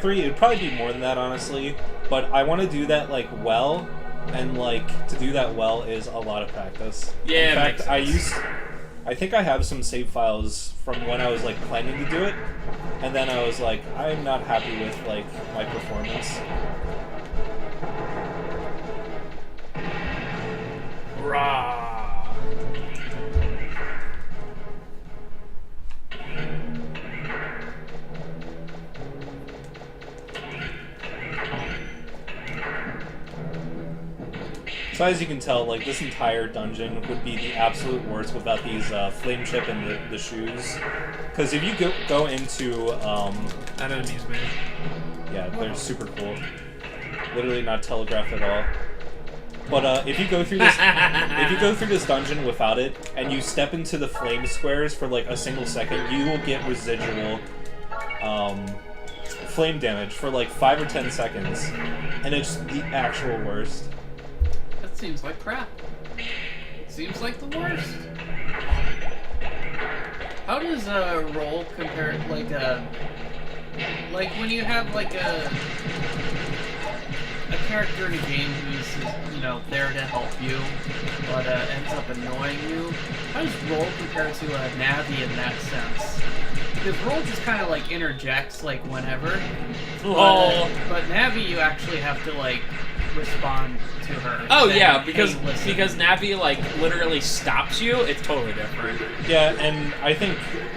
3, it'd probably be more than that, honestly. But I want to do that, like, well, and, like, to do that well is a lot of practice. Yeah, in fact, makes sense. I think I have some save files from when I was, like, planning to do it, and then I was like, I'm not happy with, like, my performance. Rah. So as you can tell, like, this entire dungeon would be the absolute worst without these flame chip and the shoes. Because if you go into That enemy's me. yeah, they're super cool. Literally not telegraphed at all. But if you go through this dungeon without it, and you step into the flame squares for like a single second, you will get residual flame damage for like 5 or 10 seconds, and it's the actual worst. That seems like crap. Seems like the worst. How does roll compare, like when you have like a character in a game who's, you know, there to help you, but ends up annoying you? How does roll compare to Navi in that sense? Because roll just kind of like interjects like whenever, but Navi you actually have to like respond to her. Oh saying, yeah, "Hey, because listen." Navi like literally stops you. It's totally different. Yeah, and I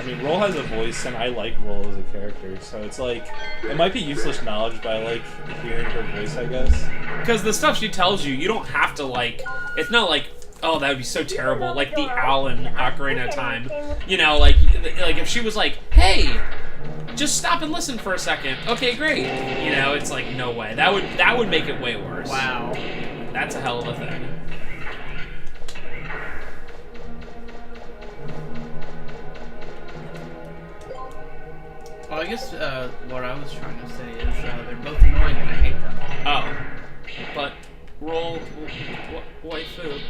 mean, Roll has a voice, and I like Roll as a character, so it's like, it might be useless knowledge by, like, hearing her voice, I guess. Because the stuff she tells you, you don't have to like. It's not like, oh, that would be so terrible. Like the owl in Ocarina of Time. You know, like if she was like, hey, just stop and listen for a second. Okay, great. You know, it's like, no way. That would make it way worse. Wow. That's a hell of a thing. Well, I guess what I was trying to say is they're both annoying and I hate them. Oh, but roll waifu.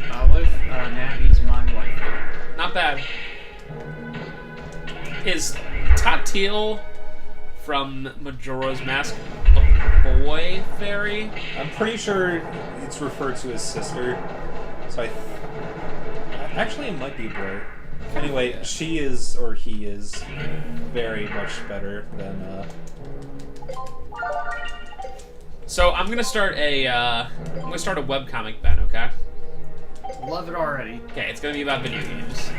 Navi's my waifu. Not bad. Is Tatil from Majora's Mask a boy fairy? I'm pretty sure it's referred to as sister, so actually it might be a boy. Anyway, she is, or he is, very much better than, So I'm gonna start a webcomic, Ben, okay? Love it already. Okay, it's gonna be about video games.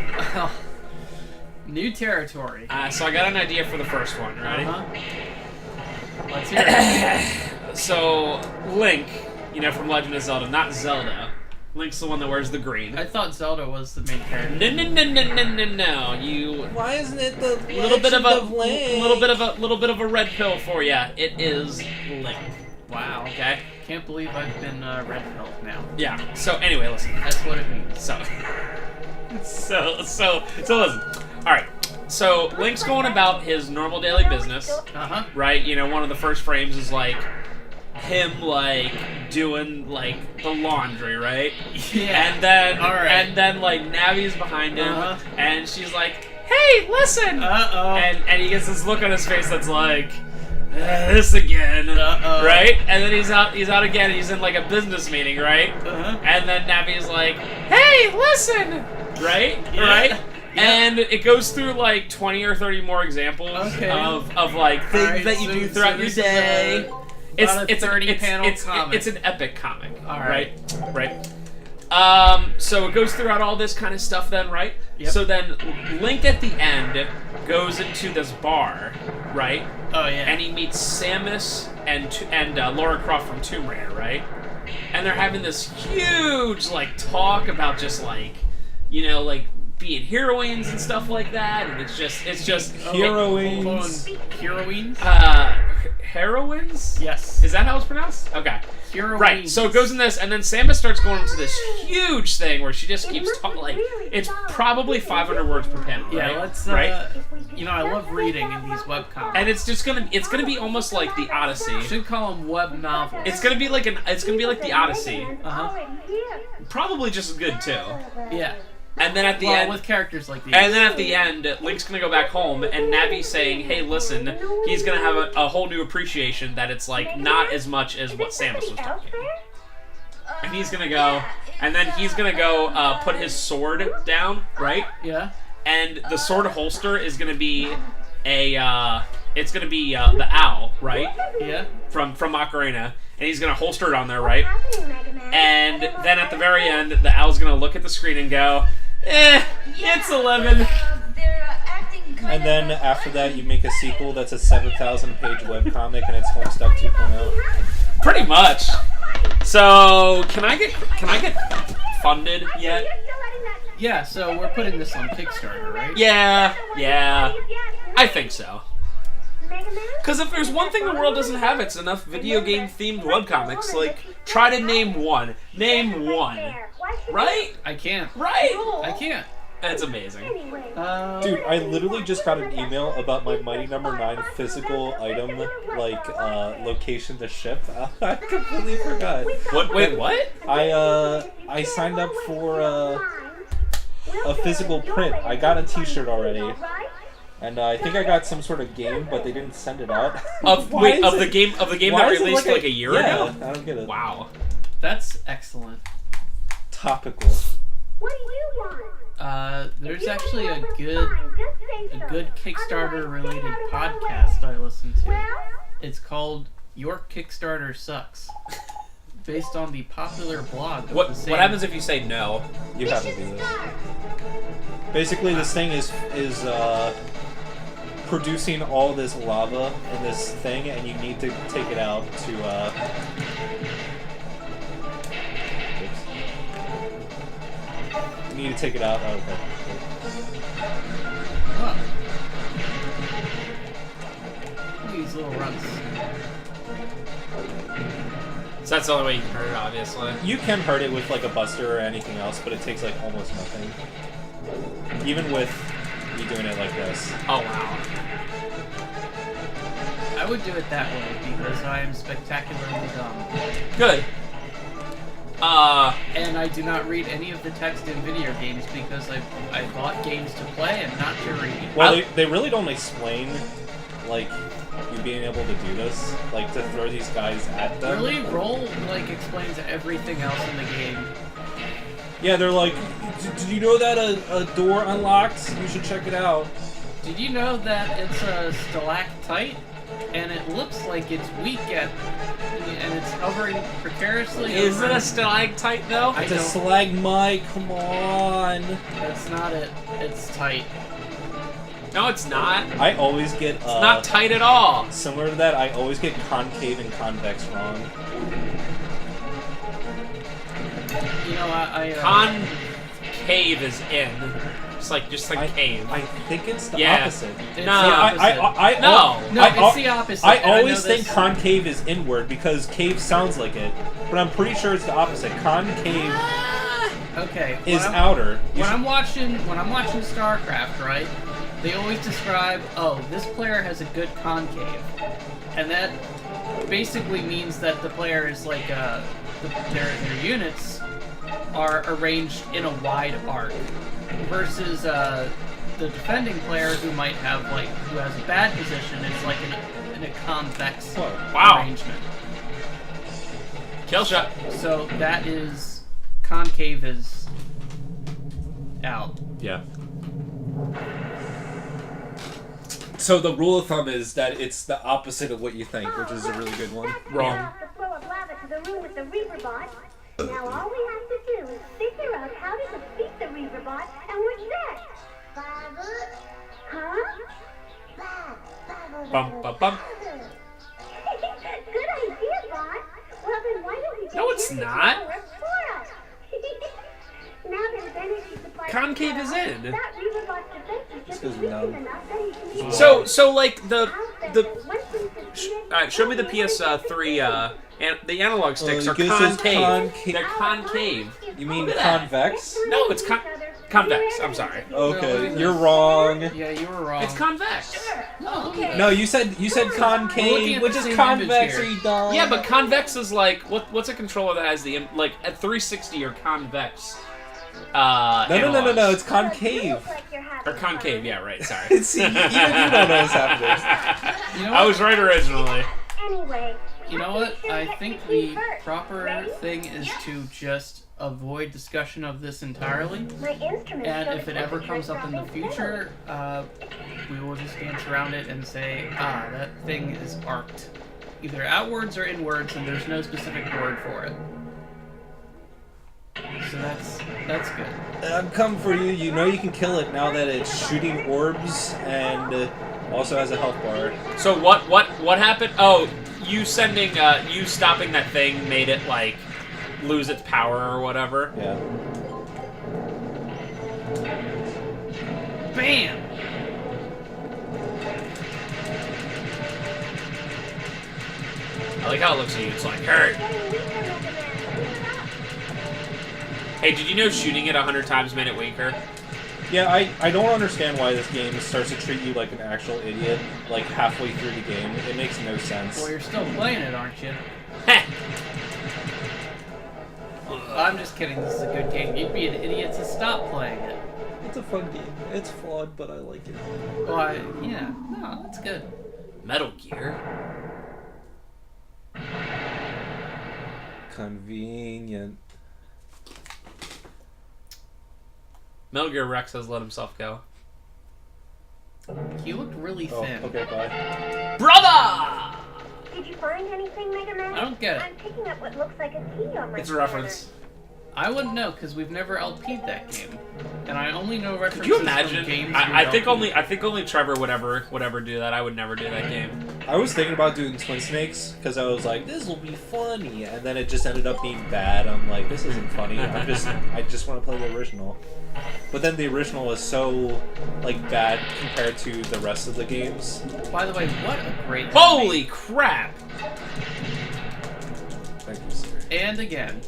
New territory. So I got an idea for the first one, ready? Let's hear it. So, Link, you know, from Legend of Zelda, not Zelda. Link's the one that wears the green. I thought Zelda was the main character. No. You Why isn't it the little bit of a red pill for you. It is Link. Wow. Okay. Can't believe I've been red pilled now. Yeah. So anyway, listen. That's what it means. So listen. All right. So Link's going about his normal daily business. Right. You know, one of the first frames is like him like doing like the laundry, right? Yeah. And then like Navi's behind him, and she's like, "Hey, listen!" And he gets this look on his face that's like, "This again." Right? And then he's out again. And he's in like a business meeting, right? And then Navi's like, "Hey, listen!" Right? Yeah. Right? Yeah. And it goes through like 20 or 30 more examples of like things that you do throughout your day. It's a 30-panel comic. It's an epic comic. All right. Right. So it goes throughout all this kind of stuff then, right? Yep. So then Link at the end goes into this bar, right? Oh yeah. And he meets Samus and Lara Croft from Tomb Raider, right? And they're having this huge like talk about just like, you know, like being heroines and stuff like that, and it's just heroines. Heroines? Heroines? Yes. Is that how it's pronounced? Okay. Heroines. Right, so it goes in this, and then Samus starts going into this huge thing where she just keeps talking, like, it's probably 500 words per panel, right? Yeah, let's, right? You know, I love reading in these webcomics. And it's gonna be almost like the Odyssey. You should call them web novels. It's gonna be like the Odyssey. Uh-huh. Probably just as good, too. Yeah. And then at the Well, end, with characters like these. and then at the end, Link's gonna go back home, and Navi's saying, "Hey, listen," he's gonna have a whole new appreciation that it's like not as much as what Samus was talking. And he's gonna go, and then he's gonna go put his sword down, right? Yeah. And the sword holster is gonna be it's gonna be the owl, right? Yeah. From Macarena, and he's gonna holster it on there, right? And then at the very end, the owl's gonna look at the screen and go, it's 11. And then after that, you make a sequel that's a 7,000-page webcomic, and it's Homestuck 2.0. Pretty much. So can I get funded yet? Yeah, so we're putting this on Kickstarter, right? Yeah, I think so. Because if there's one thing the world doesn't have, it's enough video game themed webcomics. Like, try to name one. Name one. Right? I can't. Right? I can't. That's amazing. Dude, I literally just got an email about my Mighty Number 9 physical item, like, location to ship. I completely forgot. What? Wait, what? I signed up for, a physical print. I got a t-shirt already. And I think I got some sort of game, but they didn't send it out. Of the game that released like a year ago? I don't get it. Wow. That's excellent. Topical. What do you want? There's actually a good Kickstarter related podcast I listen to. It's called Your Kickstarter Sucks. Based on the popular blog of the same. What happens if you say no? You have to do this. Basically, this thing is producing all this lava in this thing, and you need to take it out to oops. You need to take it out. Oh, okay. Huh. Look at these little runts. So that's the only way you can hurt it, obviously. You can hurt it with like a buster or anything else, but it takes like almost nothing. Even with you doing it like this. Oh wow. I would do it that way because I am spectacularly dumb. Good. And I do not read any of the text in video games because I bought games to play and not to read. Well, they really don't explain, like, you being able to do this, like, to throw these guys at them. Really? Roll, like, explains everything else in the game. Yeah, they're like, did you know that a door unlocks? You should check it out. Did you know that it's a stalactite? And it looks like it's weak and it's hovering precariously. Is it a stalactite though? It's a stalagmite, come on. That's not it. It's tight. No, it's not. I always get, It's not tight at all. similar to that, I always get concave and convex wrong. You know, Concave is in. Just like cave. I think it's the Yeah. opposite. It's No. the opposite. No. No, it's the opposite. I and know always this- think concave is inward because cave sounds like it, but I'm pretty sure it's the opposite. Concave Okay. is outer. You When should- I'm watching StarCraft, right? They always describe, oh, this player has a good concave, and that basically means that the player is like their units are arranged in a wide arc, versus the defending player who might have who has a bad position. It's like in a convex Wow. arrangement. Kill shot. So that is concave is out. Yeah. So the rule of thumb is that it's the opposite of what you think, which is a really good one. Wrong. Off the flow of lava to the room with the Reaperbot. Now all we have to do is figure out how to defeat the Reaperbot, and we're set. Huh? Bum, bum, bum. Good idea, Bot. Well, then why don't we just No, it's use it not. to work for us? Now that his energy supply Concave is in. that Reaperbot's defense is just Because weakened no. enough that he can be So like the show me the PS3 and the analog sticks are This is concave. They're concave. You mean convex? No, it's convex. I'm sorry. Okay, you're wrong. Yeah, you were wrong. It's convex. No, okay. No, you said We're looking concave, at which the is same convex. image Are here. you dumb? Yeah, but convex is like what's a controller that has the like at 360 or convex? No, analogs. it's concave. Or concave, yeah, right, sorry. See, even you don't know what's happening. You know I what? was right originally. Anyway, we You know have to what? make sure I we get think key the first. proper Ready? thing is to just avoid discussion of this entirely. My instrument And shows if it ever temperatures comes up in the dropping future, we will just dance around it and say, that thing is arced. Either outwards or inwards, and there's no specific word for it. So that's good. I'm coming for you. You know you can kill it now that it's shooting orbs and also has a health bar. So what happened? Oh, you stopping that thing made it, like, lose its power or whatever. Yeah. Bam! I like how it looks at you. It's like, hey. Getting weaker, Mega Man. Keep it up. Hey, did you know shooting it 100 times made it weaker? Yeah, I don't understand why this game starts to treat you like an actual idiot, like halfway through the game. It makes no sense. Well, you're still playing it, aren't you? Heh. I'm just kidding. This is a good game. You'd be an idiot to stop playing it. It's a fun game. It's flawed, but I like it. Well, yeah. No, that's good. Metal Gear. Convenient. Metal Gear Rex has let himself go. He looked really Oh, thin. okay, bye. Brother! Did you find anything, Mega Man? I don't get it. I'm picking up what looks like a key on my It's a scanner. reference. I wouldn't know because we've never LP'd that game, and I only know references Could you from imagine? games. I we've think LP'd. only Trevor would ever do that. I would never do that game. I was thinking about doing Twin Snakes because I was like, this will be funny, and then it just ended up being bad. I'm like, this isn't funny. I just want to play the original. But then the original was so like bad compared to the rest of the games. By the way, what a great Holy crap! Thank you, sir. And again,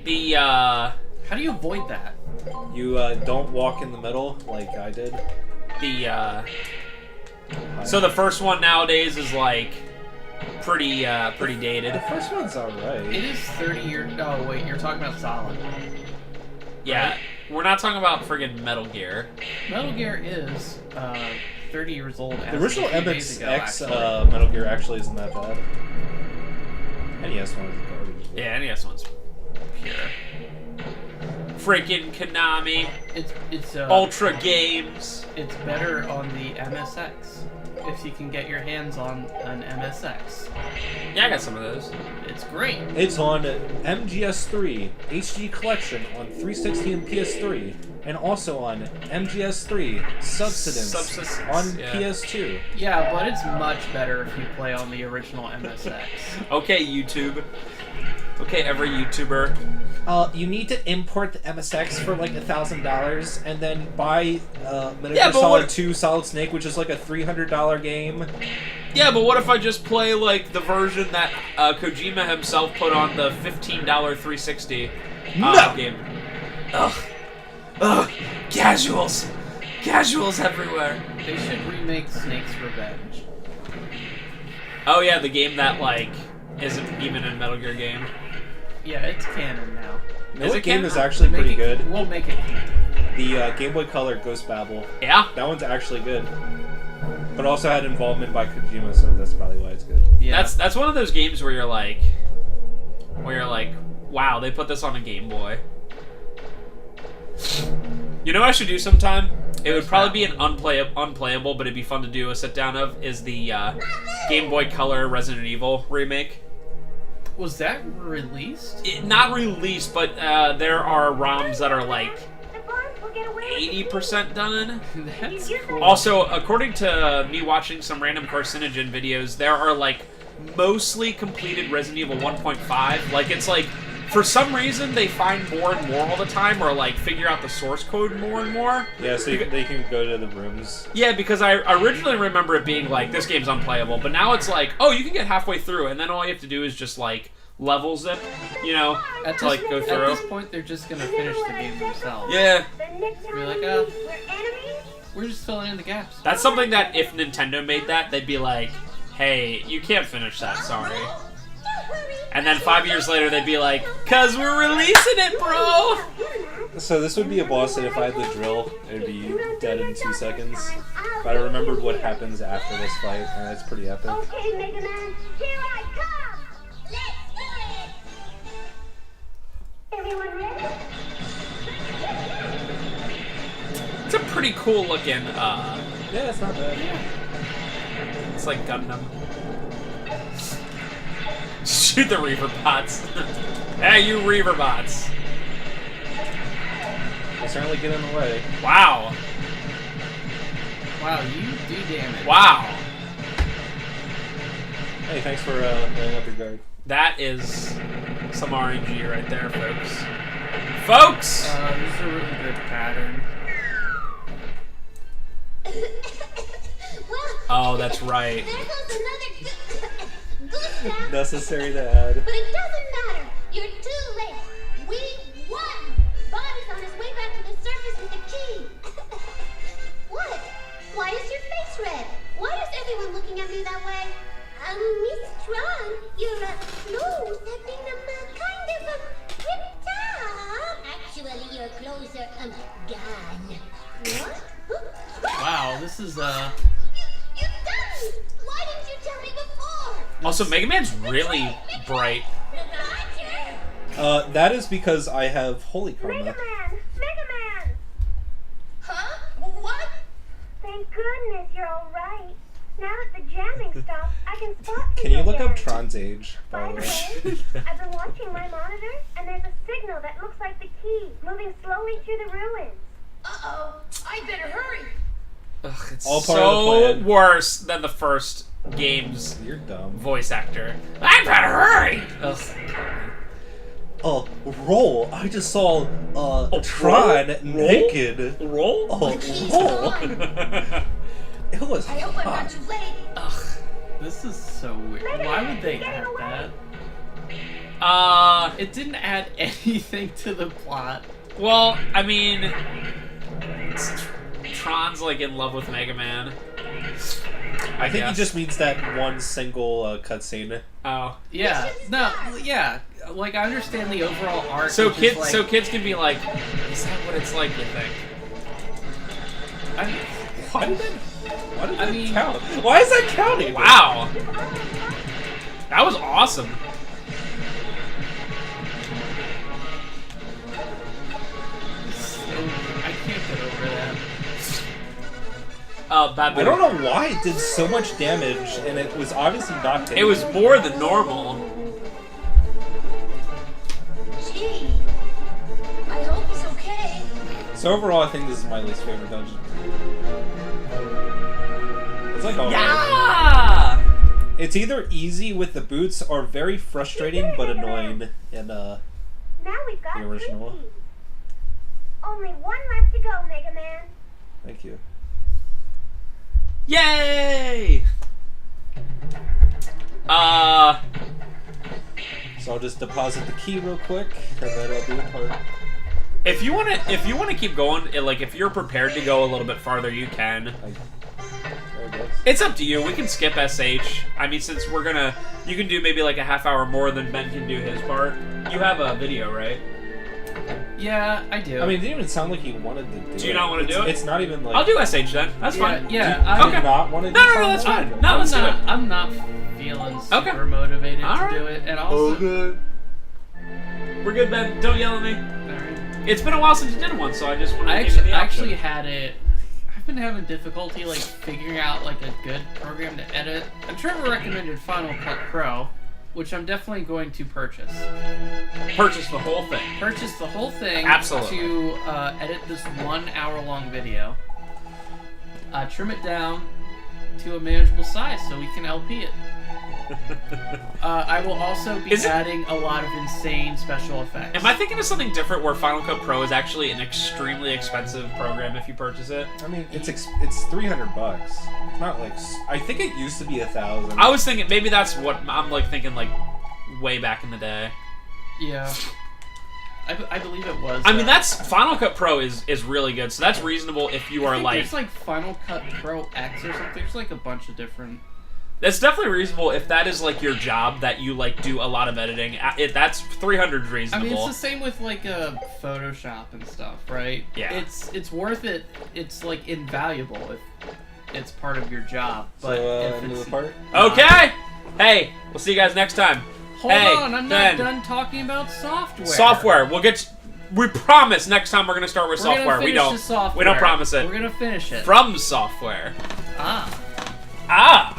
The how do you avoid that? You don't walk in the middle like I did. So the first one nowadays is like pretty dated. The first one's alright. It is 30 years. Oh wait, you're talking about Solid. Yeah, we're not talking about friggin' Metal Gear. Metal Gear is 30 years old. The original as of a few days ago, MXX actually. Metal Gear actually isn't that bad. NES one is garbage. Yeah, NES one's pure. Freaking Konami, It's Ultra Games. It's better on the MSX if you can get your hands on an MSX. Yeah, I got some of those. It's great. It's on MGS3 HD Collection on 360 and PS3, and also on MGS3 Subsistence on yeah. PS2. Yeah, but it's much better if you play on the original MSX. Okay, YouTube. Okay, every YouTuber. You need to import the MSX for like $1,000, and then buy Metal Yeah, Gear but Solid what- 2 Solid Snake, which is like a $300 game. Yeah, but what if I just play like the version that Kojima himself put on the $15 360 No! game? Ugh, casuals everywhere. They should remake Snake's Revenge. Oh yeah, the game that like isn't even a Metal Gear game. Yeah, it's canon now. You know Is what it game canon? is actually Make pretty it- good? We'll make it canon. The Game Boy Color Ghost Babel. Yeah. That one's actually good. But also had involvement by Kojima, so that's probably why it's good. Yeah. That's one of those games where you're like, wow, they put this on a Game Boy. You know what I should do sometime? It would probably be an unplayable, but it'd be fun to do a sit down of. Is the Game Boy Color Resident Evil remake? Was that released? Not released, but there are ROMs that are like The bombs will get away with the 80% done. That's cool. Also, according to me watching some random Carcinogen videos, there are like mostly completed Resident Evil 1.5. Like it's like for some reason they find more and more all the time, or like figure out the source code more and more. Yeah, so they can go to the rooms. Yeah, because I originally remember it being like this game's unplayable, but now it's like, oh, you can get halfway through, and then all you have to do is just like level zip, you know, At to this, like go at through. this point, they're just gonna finish the game themselves. Yeah. The next time You're like, we oh. meet, we're enemies? We're just filling in the gaps. That's something that if Nintendo made that, they'd be like, hey, you can't finish that, sorry. And then 5 years later, they'd be like, cause we're releasing it, bro! So this would be a boss that if I had the drill, it would be dead in 2 seconds. But I remembered what happens after this fight, and it's pretty epic. Okay, Mega Man, here I come! Let's do it! Everyone ready? It's a pretty cool looking, Yeah, it's not bad. it's like Gundam. Shoot the Reaver bots. Hey, you Reaver bots. They certainly get in the way. Wow. Wow, you do damage. Wow. Hey, thanks for laying up your guard. That is some RNG right there, folks. Folks! This is a really good pattern. Well, Oh, that's right. there goes another good stuff. Necessary to add. But it doesn't matter. You're too late. We won. Bobby's on his way back to the surface with the key. What? Why is your face red? Why is everyone looking at me that way? Miss Tron, your clothes have been kind of ripped up. Actually, your clothes are gone. What? Wow, this is You done it! Why didn't you tell me before? Also, Mega Man's really bright. Roger! That is because I have Holy Karma. Mega Man! Huh? What? Thank goodness you're all right. Now that the jamming stopped, I can spot Can you look up again. Tron's age, by By the the way? way, I've been watching my monitor, and there's a signal that looks like the key moving slowly through the ruins. Uh-oh, I better hurry. Ugh, it's All part of the so plan. worse than the first game's You're dumb. voice actor. I better hurry! Ugh. Roll. I just saw Tron roll? naked. Roll? Roll. It was I hope I'm hot. not too late. Ugh. this is so weird. Why would they have that? It didn't add anything to the plot. Well, I mean, Tron's like in love with Mega Man. I think he guess. just means that one single cutscene. Oh. Yeah, no, yeah. Like I understand the overall arc. So which is kids, like, so kids can be like, is that what it's like? You think? I mean, Why did that mean- count? Why is that counting? Wow. That was awesome. I can't get over that. Bad I don't know why it did so much damage, and it was obviously not. It was more than normal. Gee, I hope he's okay. So overall, I think this is my least favorite dungeon. It's like alright. Yeah. It's either easy with the boots or very frustrating but annoying in Now we've got The original. three keys. Only one left to go, Mega Man. Thank you. Yay! So I'll just deposit the key real quick, and then I'll be apart. If you wanna keep going, like if you're prepared to go a little bit farther, you can. There it goes. It's up to you. We can skip SH. I mean, since you can do maybe like a half hour more than Ben can do his part. You have a video, right? Yeah, I do. I mean, it didn't even sound like he wanted to do it. Do you not wanna do it? It's not even like... I'll do SH then. That's fine. Yeah, Do I, you not want to do No, Song that's 1? fine. No, let's do it. I'm not feeling super Okay. motivated Alright. to do it, and also. Okay. We're good, Ben. Don't yell at me. Alright. It's been a while since you did one, so I just wanted I to give you the actually option. had it. I've been having difficulty like figuring out like a good program to edit. And Trevor recommended Final Cut Pro, which I'm definitely going to purchase. Purchase the whole thing. Purchase the whole thing Absolutely. to edit this 1 hour long video. Trim it down to a manageable size so we can LP it. I will also be Is it- adding a lot of insane special effects. Am I thinking of something different where Final Cut Pro is actually an extremely expensive program if you purchase it? I mean, it's $300. It's not like... I think it used to be 1,000. I was thinking maybe that's what I'm like thinking like way back in the day. Yeah. I believe it was. I mean that's Final Cut Pro is really good, so that's reasonable if you I are think like there's like Final Cut Pro X or something. There's like a bunch of different That's definitely reasonable if that is like your job, that you like do a lot of editing. That's 300 I reasonable. mean, it's the same with like Photoshop and stuff, right? Yeah. It's worth it. It's like invaluable if it's part of your job. But So, if into it's the part? Okay. Hey, we'll see you guys next time. Hold hey, on, I'm Ben. not done talking about software. Software. We'll get. We promise next time we're gonna start with We're gonna software. We finish don't. the software. We don't promise it. We're gonna finish it. From software. Ah. Ah.